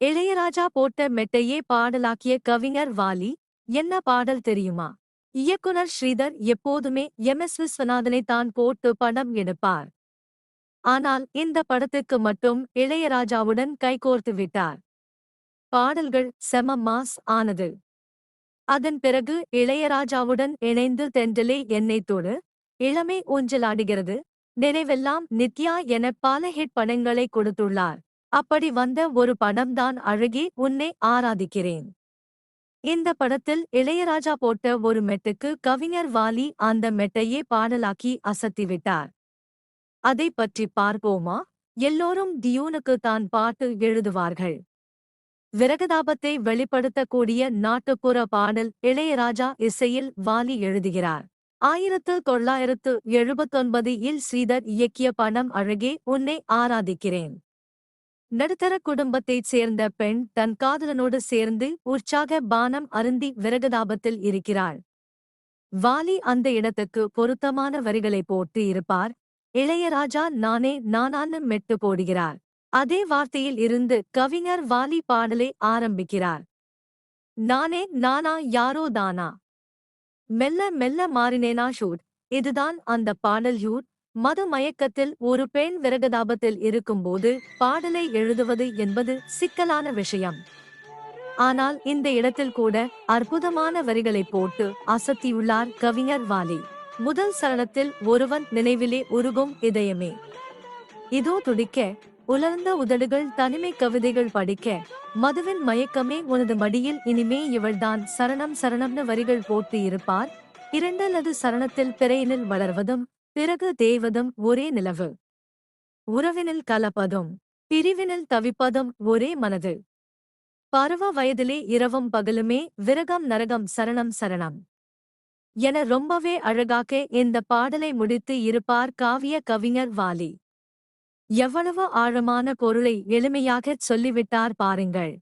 இளையராஜா போட்ட மெட்டையே பாடலாக்கிய கவிஞர் வாலி. என்ன பாடல் தெரியுமா? இயக்குனர் ஸ்ரீதர் எப்போதுமே எம்.எஸ். விஸ்வநாதனை தான் போட்டு படம் எடுப்பார். ஆனால் இந்த படத்துக்கு மட்டும் இளையராஜாவுடன் கைகோர்த்து விட்டார். பாடல்கள் செம மாஸ் ஆனது. அதன் பிறகு இளையராஜாவுடன் இணைந்து தென்றலே என்னை தொடு, இளமை ஊஞ்சலாடுகிறது, நினைவெல்லாம் நித்யா என பல ஹிட் படங்களை கொடுத்துள்ளார். அப்படி வந்த ஒரு படம்தான் அழகே உன்னை ஆராதிக்கிறேன். இந்த படத்தில் இளையராஜா போட்ட ஒரு மெட்டுக்கு கவிஞர் வாலி அந்த மெட்டையே பாடலாக்கி அசத்திவிட்டார். அதை பற்றி பார்ப்போமா? எல்லோரும் டியூனுக்கு தான் பாட்டு எழுதுவார்கள். விரகதாபத்தை வெளிப்படுத்தக்கூடிய நாட்டுப்புற பாடல் இளையராஜா இசையில் வாலி எழுதுகிறார். 1979 இல் ஸ்ரீதர் இயக்கிய படம் அழகே உன்னை ஆராதிக்கிறேன். நடுத்தர குடும்பத்தைச் சேர்ந்த பெண் தன் காதலனோடு சேர்ந்து உற்சாக பானம் அருந்தி விரகதாபத்தில் இருக்கிறாள். வாலி அந்த இடத்துக்கு பொருத்தமான வரிகளை போட்டு இருப்பார். இளையராஜா நானே நானான்னு மெட்டு போடுகிறார். அதே வார்த்தையில் இருந்து கவிஞர் வாலி பாடலை ஆரம்பிக்கிறார். நானே நானா யாரோ தானா, மெல்ல மெல்ல மாறினேனா ஷூட். இதுதான் அந்த பாடல் யூட். மது மயக்கத்தில் ஒரு பெண் விரகதாபத்தில் இருக்கும்போது பாடலை எழுதுவது என்பது சிக்கலான விஷயம். ஆனால் இந்த இடத்தில் கூட அற்புதமான வரிகளை போட்டு அசத்தியுள்ளார் கவிஞர் வாலி. முதல் சரணத்தில் ஒருவன் நினைவிலே உருகும் இதயமே இதோ துடிக்க, உலர்ந்த உதடுகள் தனிமை கவிதைகள் படிக்க, மதுவின் மயக்கமே உனது மடியில் இனிமே இவள்தான் சரணம் சரணம்னு வரிகள் போட்டு இருப்பார். இரண்டல்லது சரணத்தில் பிறையினில் வளர்வதும் பிறகு தேவதும் ஒரே நிலவு, உறவினில் கலப்பதும் பிரிவினில் தவிப்பதும் ஒரே மனது, பருவ வயதிலே இரவும் பகலுமே விரகம் நரகம் சரணம் சரணம் என ரொம்பவே அழகாக இந்த பாடலை முடித்து இருப்பார் காவிய கவிஞர் வாலி. எவ்வளவு ஆழமான பொருளை எளிமையாகச் சொல்லிவிட்டார் பாருங்கள்.